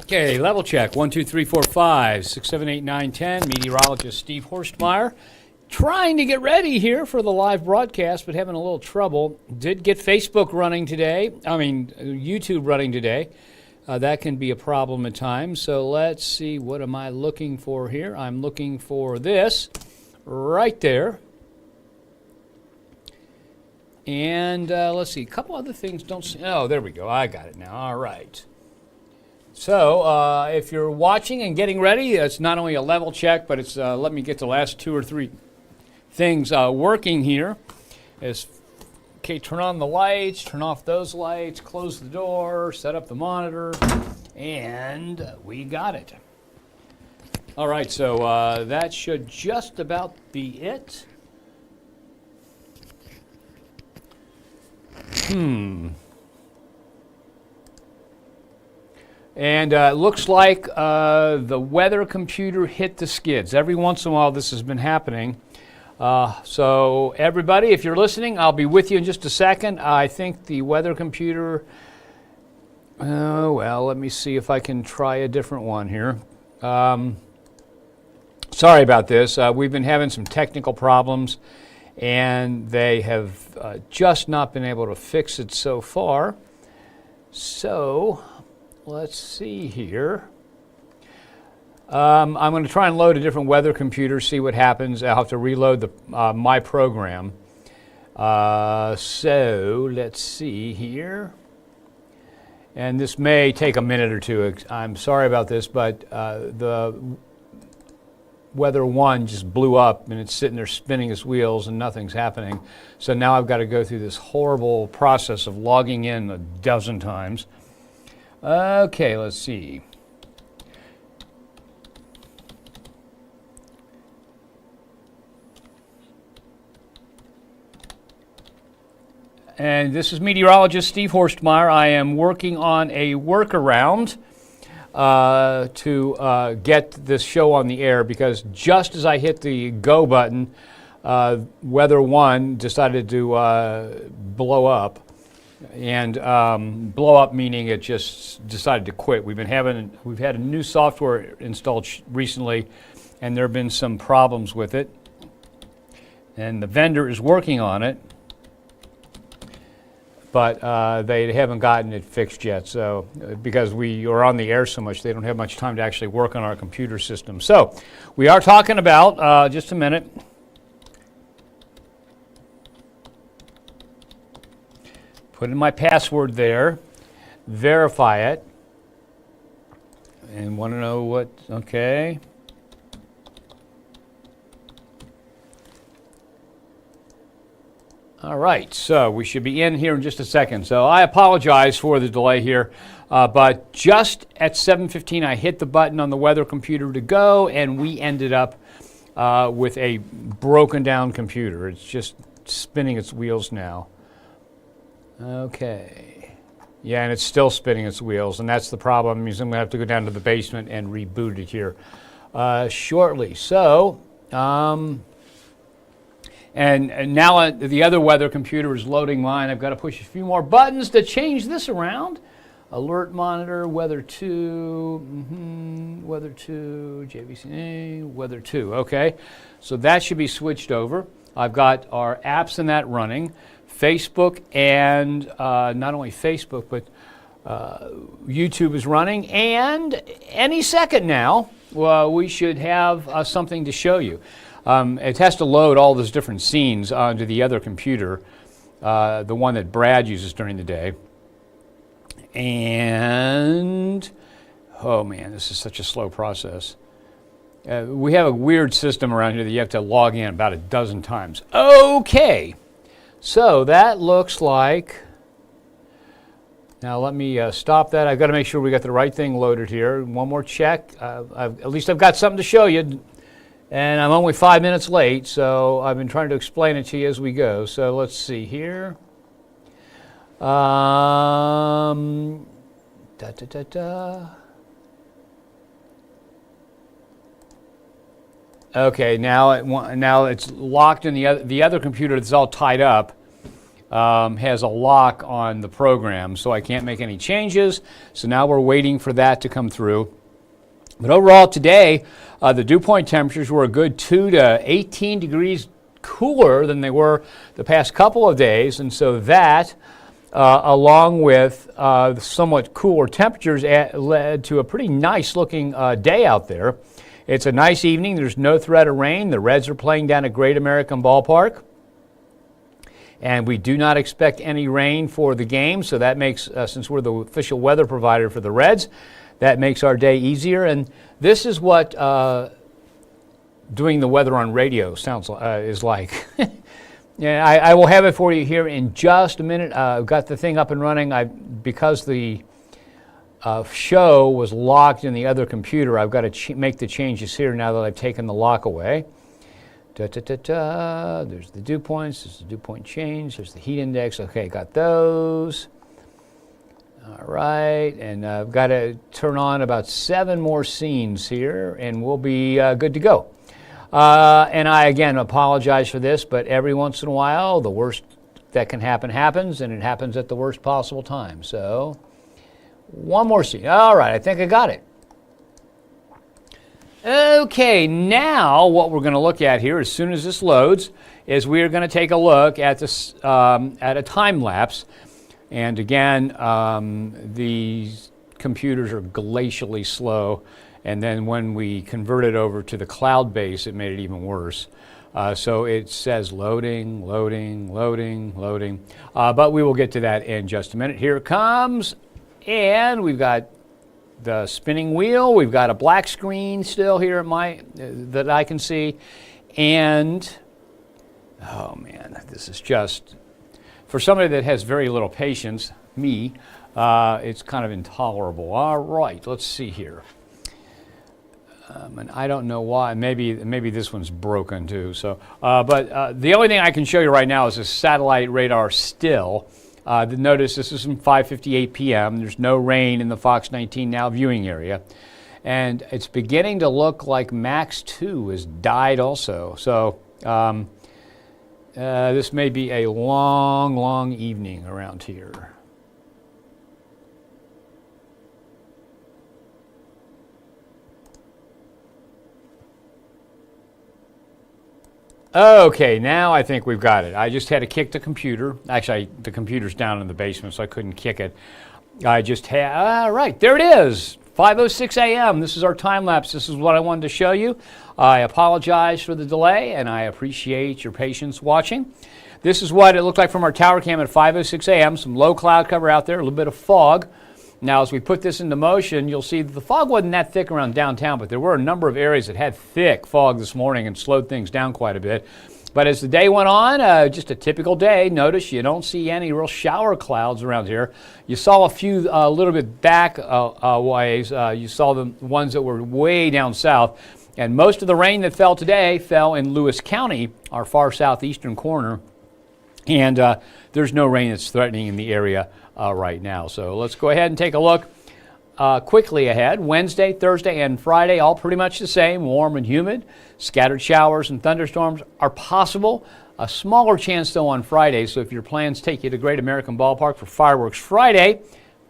Okay, level check. 1, 2, 3, 4, 5, 6, 7, 8, 9, 10. Meteorologist Steve Horstmeyer. Trying to get ready here for the live broadcast, but having a little trouble. Did get Facebook running today. YouTube running today. That can be a problem at times. So let's see, what am I looking for here? I'm looking for this right there. And let's see, a couple other things don't see. Oh, there we go. I got it now. All right. So if you're watching and getting ready, it's not only a level check, but it's let me get the last 2 or 3 things working here. Okay, turn on the lights, turn off those lights, close the door, set up the monitor, and we got it. All right, so that should just about be it. And it looks like the weather computer hit the skids. Every once in a while this has been happening. So everybody, if you're listening, I'll be with you in just a second. I think the weather computer, well, let me see if I can try a different one here. Sorry about this. We've been having some technical problems, and they have just not been able to fix it so far. So let's see here. I'm going to try and load a different weather computer, see what happens. I'll have to reload my program. So let's see here. And this may take a minute or two. I'm sorry about this, but the Weather 1 just blew up, and it's sitting there spinning its wheels, and nothing's happening. So now I've got to go through this horrible process of logging in a dozen times. Okay, let's see. And this is meteorologist Steve Horstmeyer. I am working on a workaround to get this show on the air, because just as I hit the go button, Weather 1 decided to blow up. And blow up meaning it just decided to quit. We've had a new software installed recently, and there have been some problems with it. And the vendor is working on it, but they haven't gotten it fixed yet. So because we are on the air so much, they don't have much time to actually work on our computer system. So we are talking about, just a minute. Put in my password there, verify it, and want to know what, okay. All right, so we should be in here in just a second. So I apologize for the delay here, but just at 7:15 I hit the button on the weather computer to go, and we ended up with a broken down computer. It's just spinning its wheels now. Okay. Yeah, and it's still spinning its wheels, and that's the problem. It means I'm going to have to go down to the basement and reboot it here shortly. So, and now the other weather computer is loading mine. I've got to push a few more buttons to change this around. Alert monitor, weather 2, weather 2, JVCA, weather 2. Okay, so that should be switched over. I've got our apps in that running. Facebook, and not only Facebook, but YouTube is running, and any second now we should have something to show you. It has to load all those different scenes onto the other computer, the one that Brad uses during the day. And oh man, this is such a slow process. We have a weird system around here that you have to log in about a dozen times. Okay. So that looks like, now let me stop that. I've got to make sure we got the right thing loaded here. One more check. At least I've got something to show you, and I'm only 5 minutes late, so I've been trying to explain it to you as we go. So let's see here. Okay, now it's locked in the other computer that's all tied up. has a lock on the program, so I can't make any changes. So now we're waiting for that to come through. But overall today, the dew point temperatures were a good 2 to 18 degrees cooler than they were the past couple of days, and so that, along with somewhat cooler temperatures, led to a pretty nice looking day out there. It's a nice evening. There's no threat of rain. The Reds are playing down at Great American Ballpark, and we do not expect any rain for the game, so that makes, since we're the official weather provider for the Reds, that makes our day easier. And this is what doing the weather on radio is like. Yeah, I will have it for you here in just a minute. I've got the thing up and running. Because the show was locked in the other computer, I've got to make the changes here now that I've taken the lock away. There's the dew points. There's the dew point change. There's the heat index. Okay, got those. All right, and I've got to turn on about 7 more scenes here, and we'll be good to go. And I, again, apologize for this, but every once in a while, the worst that can happen happens, and it happens at the worst possible time. So, one more scene. All right, I think I got it. Okay, now what we're going to look at here, as soon as this loads, is we're going to take a look at this at a time lapse. And again, these computers are glacially slow. And then when we convert it over to the cloud base, it made it even worse. So it says loading, loading, loading, loading. But we will get to that in just a minute. Here it comes. And we've got the spinning wheel. We've got a black screen still here that I can see. And, oh man, this is just... For somebody that has very little patience, me, it's kind of intolerable. All right, let's see here. And I don't know why. Maybe this one's broken too. So, but the only thing I can show you right now is a satellite radar still. Notice this is from 5:58 p.m. There's no rain in the Fox 19 Now viewing area, and it's beginning to look like Max 2 has died also. So. This may be a long, long evening around here. Okay, now I think we've got it. I just had to kick the computer. Actually, the computer's down in the basement, so I couldn't kick it. I just had, all right, there it is. 5:06 a.m. This is our time lapse. This is what I wanted to show you. I apologize for the delay, and I appreciate your patience watching. This is what it looked like from our tower cam at 5:06 a.m. Some low cloud cover out there, a little bit of fog. Now, as we put this into motion, you'll see that the fog wasn't that thick around downtown, but there were a number of areas that had thick fog this morning and slowed things down quite a bit. But as the day went on, just a typical day. Notice you don't see any real shower clouds around here. You saw a few a little bit back ways. You saw the ones that were way down south. And most of the rain that fell today fell in Lewis County, our far southeastern corner. And there's no rain that's threatening in the area right now. So let's go ahead and take a look quickly ahead. Wednesday, Thursday, and Friday, all pretty much the same, warm and humid. Scattered showers and thunderstorms are possible. A smaller chance, though, on Friday. So if your plans take you to Great American Ballpark for Fireworks Friday,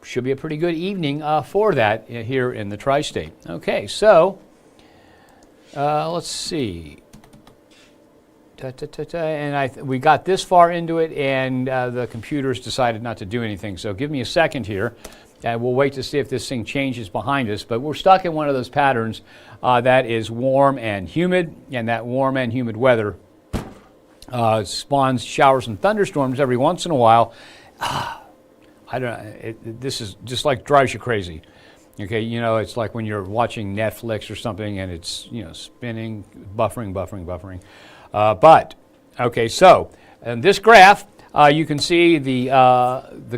should be a pretty good evening for that here in the tri-state. Okay, so let's see. And we got this far into it, and the computer's decided not to do anything. So give me a second here, and we'll wait to see if this thing changes behind us. But we're stuck in one of those patterns that is warm and humid, and that warm and humid weather spawns showers and thunderstorms every once in a while. I don't. This is just like drives you crazy. Okay, you know, it's like when you're watching Netflix or something, and it's spinning, buffering. But okay, so in this graph, you can see the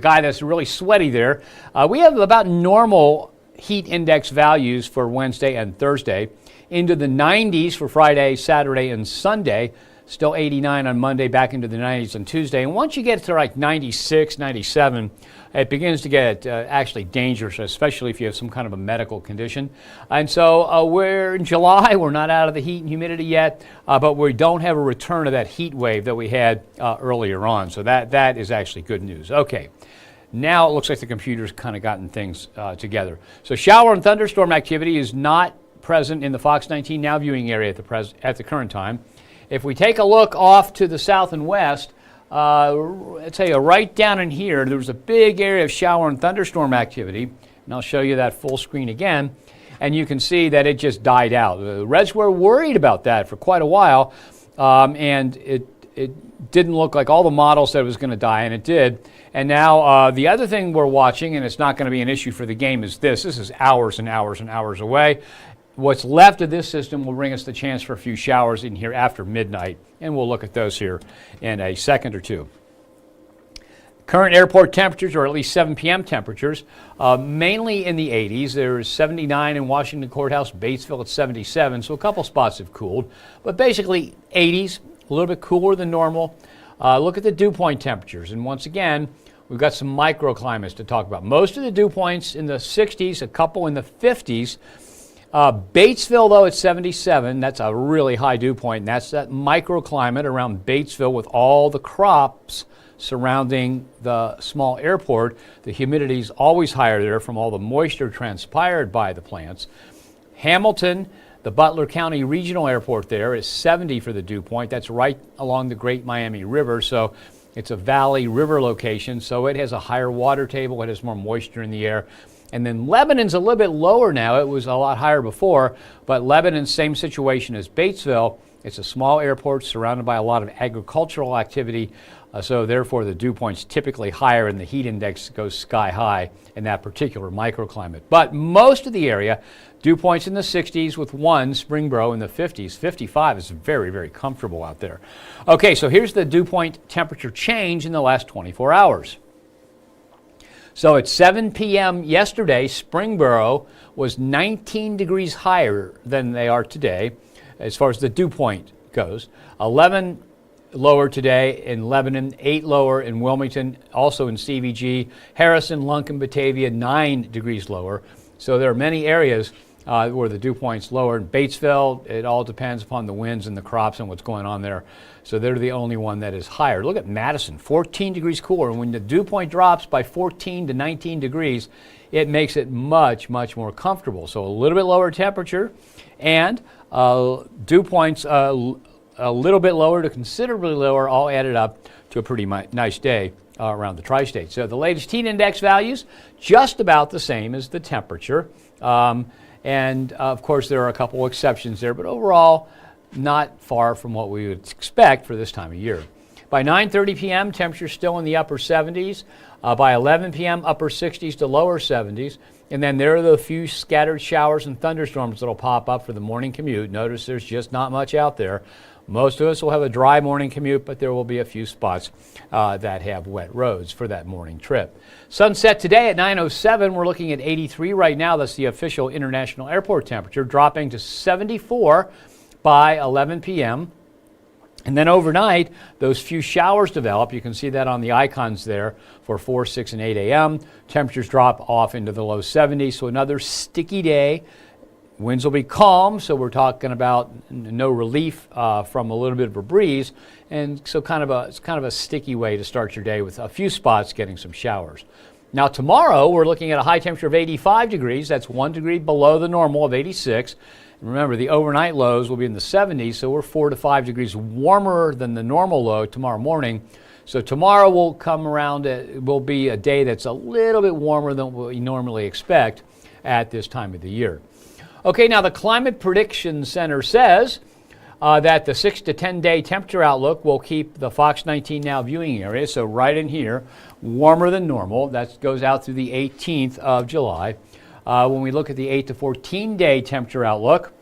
guy that's really sweaty there. We have about normal heat index values for Wednesday and Thursday, into the 90s for Friday, Saturday, and Sunday. Still 89 on Monday, back into the 90s on Tuesday. And once you get to like 96, 97, it begins to get actually dangerous, especially if you have some kind of a medical condition. And so we're in July. We're not out of the heat and humidity yet, but we don't have a return of that heat wave that we had earlier on. So that is actually good news. Okay. Now it looks like the computer's kind of gotten things together. So shower and thunderstorm activity is not present in the Fox 19 now viewing area at the current time. If we take a look off to the south and west, let's say right down in here, there was a big area of shower and thunderstorm activity. And I'll show you that full screen again. And you can see that it just died out. The Reds were worried about that for quite a while. And it didn't look like all the models said it was going to die, and it did. And now the other thing we're watching, and it's not going to be an issue for the game, is this. This is hours and hours and hours away. What's left of this system will bring us the chance for a few showers in here after midnight, and we'll look at those here in a second or two. Current airport temperatures, or at least 7 p.m. temperatures, mainly in the 80s. There's 79 in Washington Courthouse, Batesville at 77, so a couple spots have cooled. But basically 80s, a little bit cooler than normal. Look at the dew point temperatures, and once again, we've got some microclimates to talk about. Most of the dew points in the 60s, a couple in the 50s. Batesville, though, at 77, that's a really high dew point, and that's that microclimate around Batesville with all the crops surrounding the small airport. The humidity is always higher there from all the moisture transpired by the plants. Hamilton, the Butler County Regional Airport there, is 70 for the dew point. That's right along the Great Miami River, so it's a valley river location, so it has a higher water table, it has more moisture in the air. And then Lebanon's a little bit lower now. It was a lot higher before, but Lebanon's same situation as Batesville. It's a small airport surrounded by a lot of agricultural activity, so therefore the dew point's typically higher and the heat index goes sky high in that particular microclimate. But most of the area, dew points in the 60s with one, Springboro in the 50s. 55 is very, very comfortable out there. Okay, so here's the dew point temperature change in the last 24 hours. So at 7 p.m. yesterday, Springboro was 19 degrees higher than they are today as far as the dew point goes. 11 lower today in Lebanon, 8 lower in Wilmington, also in CVG. Harrison, Lunken, Batavia, 9 degrees lower. So there are many areas where the dew point's lower. In Batesville, it all depends upon the winds and the crops and what's going on there. So they're the only one that is higher. Look at Madison, 14 degrees cooler. And when the dew point drops by 14 to 19 degrees, it makes it much, much more comfortable. So a little bit lower temperature and dew points a little bit lower to considerably lower, all added up to a pretty nice day around the tri-state. So the latest heat index values, just about the same as the temperature. And of course, there are a couple exceptions there, but overall, not far from what we would expect for this time of year. By 9:30 p.m., temperatures still in the upper 70s. By 11 p.m., upper 60s to lower 70s. And then there are the few scattered showers and thunderstorms that will pop up for the morning commute. Notice there's just not much out there. Most of us will have a dry morning commute, but there will be a few spots that have wet roads for that morning trip. Sunset today at 9:07. We're looking at 83 right now. That's the official international airport temperature, dropping to 74 by 11 p.m. And then overnight, those few showers develop. You can see that on the icons there for 4, 6, and 8 a.m. Temperatures drop off into the low 70s, so another sticky day. Winds will be calm, so we're talking about no relief from a little bit of a breeze, and so it's kind of a sticky way to start your day with a few spots getting some showers. Now tomorrow, we're looking at a high temperature of 85 degrees. That's 1 degree below the normal of 86. Remember, the overnight lows will be in the 70s, so we're 4 to 5 degrees warmer than the normal low tomorrow morning. So tomorrow will come around, it will be a day that's a little bit warmer than what we normally expect at this time of the year. Okay, now the Climate Prediction Center says that the 6 to 10 day temperature outlook will keep the Fox 19 Now viewing area, so right in here, warmer than normal. That goes out through the 18th of July. When we look at the 8 to 14 day temperature outlook,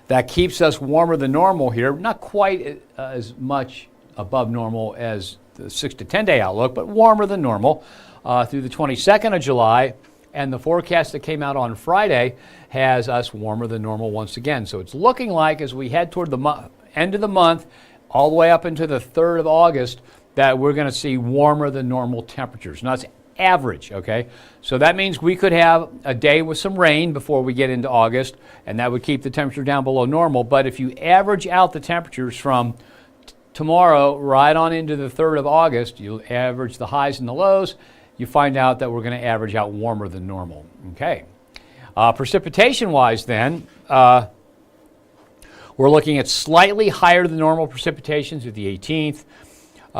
that keeps us warmer than normal here. Not quite as much above normal as the 6 to 10 day outlook, but warmer than normal through the 22nd of July. And the forecast that came out on Friday has us warmer than normal once again. So it's looking like as we head toward the end of the month, all the way up into the 3rd of August, that we're going to see warmer than normal temperatures. Now, it's average, okay? So that means we could have a day with some rain before we get into August, and that would keep the temperature down below normal. But if you average out the temperatures from tomorrow right on into the 3rd of August, you average the highs and the lows, you find out that we're going to average out warmer than normal, okay? Precipitation-wise then, we're looking at slightly higher than normal precipitation through the 18th,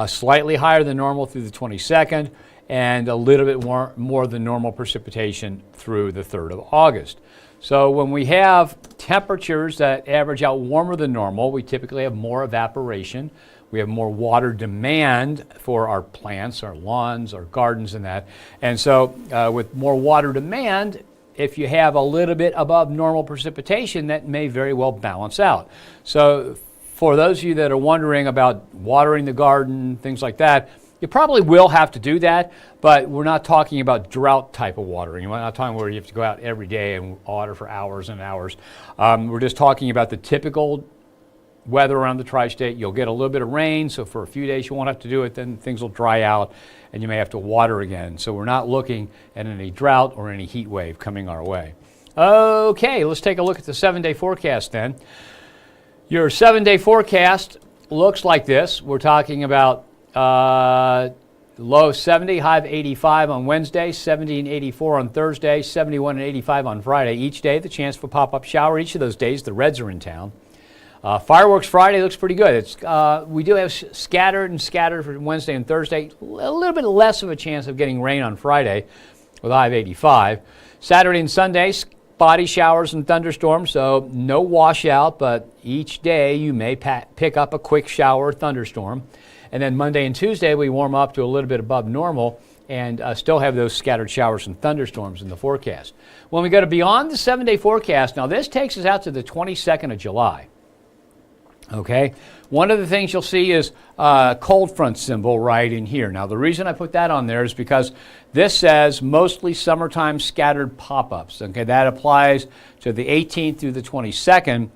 slightly higher than normal through the 22nd, and a little bit more than normal precipitation through the 3rd of August. So when we have temperatures that average out warmer than normal, we typically have more evaporation. We have more water demand for our plants, our lawns, our gardens, and that. And so with more water demand, if you have a little bit above normal precipitation, that may very well balance out. So for those of you that are wondering about watering the garden, things like that, you probably will have to do that, but we're not talking about drought type of watering. We're not talking where you have to go out every day and water for hours and hours. We're just talking about the typical weather around the tri-state. You'll get a little bit of rain, so for a few days you won't have to do it, then things will dry out and you may have to water again. So we're not looking at any drought or any heat wave coming our way. Okay, let's take a look at the 7-day forecast then. Your 7-day forecast looks like this. We're talking about low 70, high of 85 on Wednesday, 70 and 84 on Thursday, 71 and 85 on Friday. Each day, the chance for a pop-up shower. Each of those days, the Reds are in town. Fireworks Friday looks pretty good. We do have scattered for Wednesday and Thursday. A little bit less of a chance of getting rain on Friday with a high of 85. Saturday and Sunday, spotty showers and thunderstorms, so no washout, but each day you may pick up a quick shower or thunderstorm. And then Monday and Tuesday, we warm up to a little bit above normal and still have those scattered showers and thunderstorms in the forecast. When we go to beyond the 7-day forecast, now this takes us out to the 22nd of July. Okay, one of the things you'll see is a cold front symbol right in here. Now, the reason I put that on there is because this says mostly summertime scattered pop-ups. Okay, that applies to the 18th through the 22nd.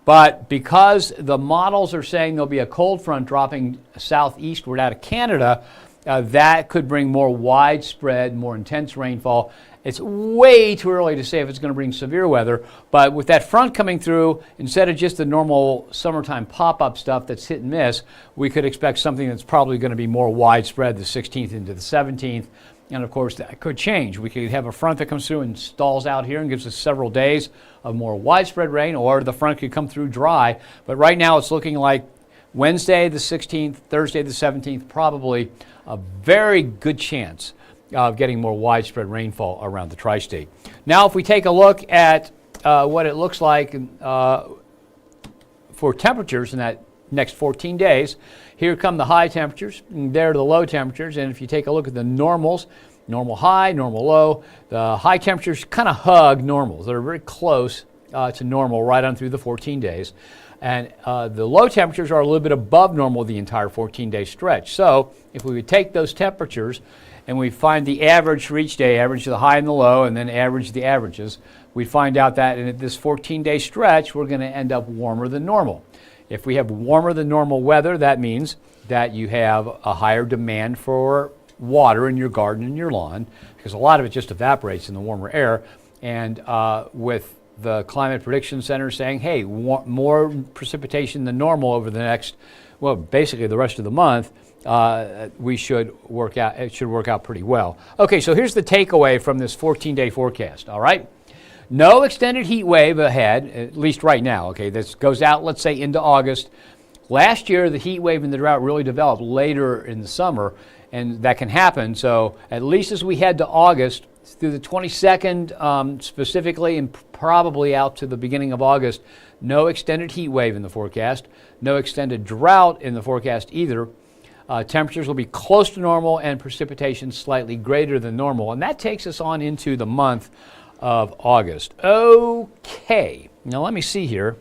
But because the models are saying there'll be a cold front dropping southeastward out of Canada, that could bring more widespread, more intense rainfall. It's way too early to say if it's going to bring severe weather, but with that front coming through, instead of just the normal summertime pop-up stuff that's hit and miss, we could expect something that's probably going to be more widespread the 16th into the 17th. And of course, that could change. We could have a front that comes through and stalls out here and gives us several days of more widespread rain, or the front could come through dry. But right now it's looking like Wednesday the 16th, Thursday the 17th, probably a very good chance of getting more widespread rainfall around the tri-state. Now, if we take a look at what it looks like for temperatures in that next 14 days, here come the high temperatures, and there are the low temperatures. And if you take a look at the normals, normal high, normal low, the high temperatures kind of hug normals. They're very close to normal right on through the 14 days. And the low temperatures are a little bit above normal the entire 14-day stretch. So if we would take those temperatures and we find the average for each day, average the high and the low, and then average the averages, we find out that in this 14-day stretch, we're going to end up warmer than normal. If we have warmer than normal weather, that means that you have a higher demand for water in your garden and your lawn, because a lot of it just evaporates in the warmer air. And with the Climate Prediction Center saying, hey, more precipitation than normal over the next, well, basically the rest of the month, it should work out pretty well. Okay, so here's the takeaway from this 14-day forecast, all right? No extended heat wave ahead, at least right now, okay? This goes out, let's say, into August. Last year, the heat wave and the drought really developed later in the summer, and that can happen. So at least as we head to August, through the 22nd specifically, and probably out to the beginning of August, no extended heat wave in the forecast, no extended drought in the forecast either. Temperatures will be close to normal and precipitation slightly greater than normal. And that takes us on into the month of August. Okay, now let me see here.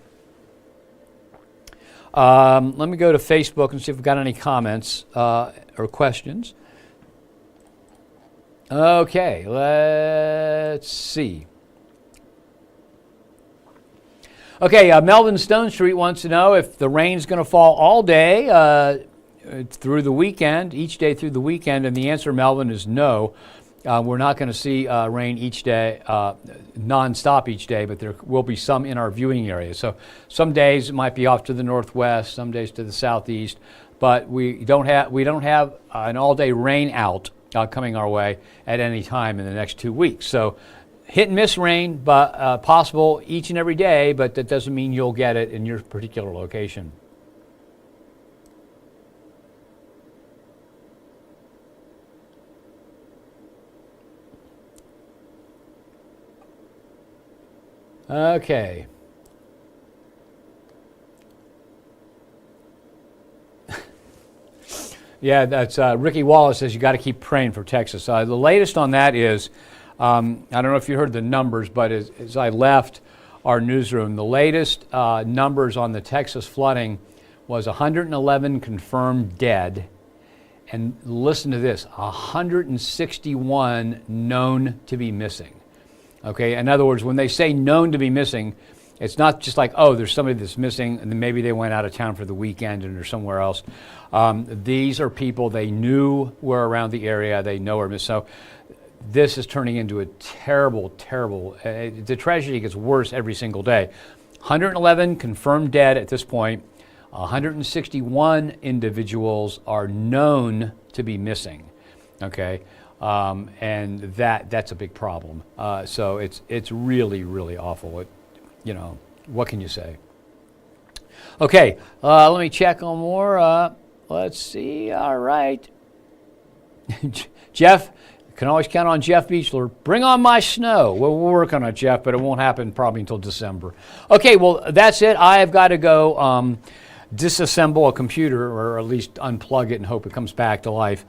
Let me go to Facebook and see if we've got any comments or questions. Okay, let's see. Okay, Melvin Stone Street wants to know if the rain's going to fall all day through the weekend, each day through the weekend, and the answer, Melvin, is no. We're not going to see rain each day, nonstop each day, but there will be some in our viewing area. So some days it might be off to the northwest, some days to the southeast, but we don't have an all-day rain out coming our way at any time in the next 2 weeks. So hit and miss rain, but possible each and every day, but that doesn't mean you'll get it in your particular location. Okay. Yeah, that's Ricky Wallace says you got to keep praying for Texas. The latest on that is, I don't know if you heard the numbers, but as I left our newsroom, the latest numbers on the Texas flooding was 111 confirmed dead, and listen to this, 161 known to be missing. Okay, in other words, when they say known to be missing, it's not just like, oh, there's somebody that's missing and then maybe they went out of town for the weekend and they're somewhere else. These are people they knew were around the area, they know are missing. So this is turning into a terrible, terrible, the tragedy gets worse every single day. 111 confirmed dead at this point. 161 individuals are known to be missing. Okay. And that's a big problem. So it's really, really awful. What can you say? Okay, let me check on more. Let's see. All right. Jeff, can always count on Jeff Beechler. Bring on my snow. We'll work on it, Jeff, but it won't happen probably until December. Okay, well, that's it. I have got to go disassemble a computer, or at least unplug it and hope it comes back to life.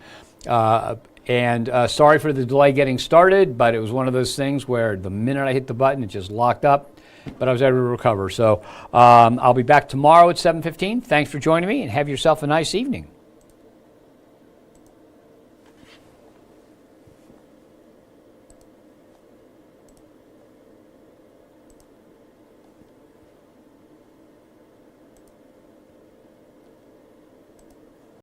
And sorry for the delay getting started, but it was one of those things where the minute I hit the button, it just locked up, but I was able to recover. So I'll be back tomorrow at 7:15. Thanks for joining me, and have yourself a nice evening.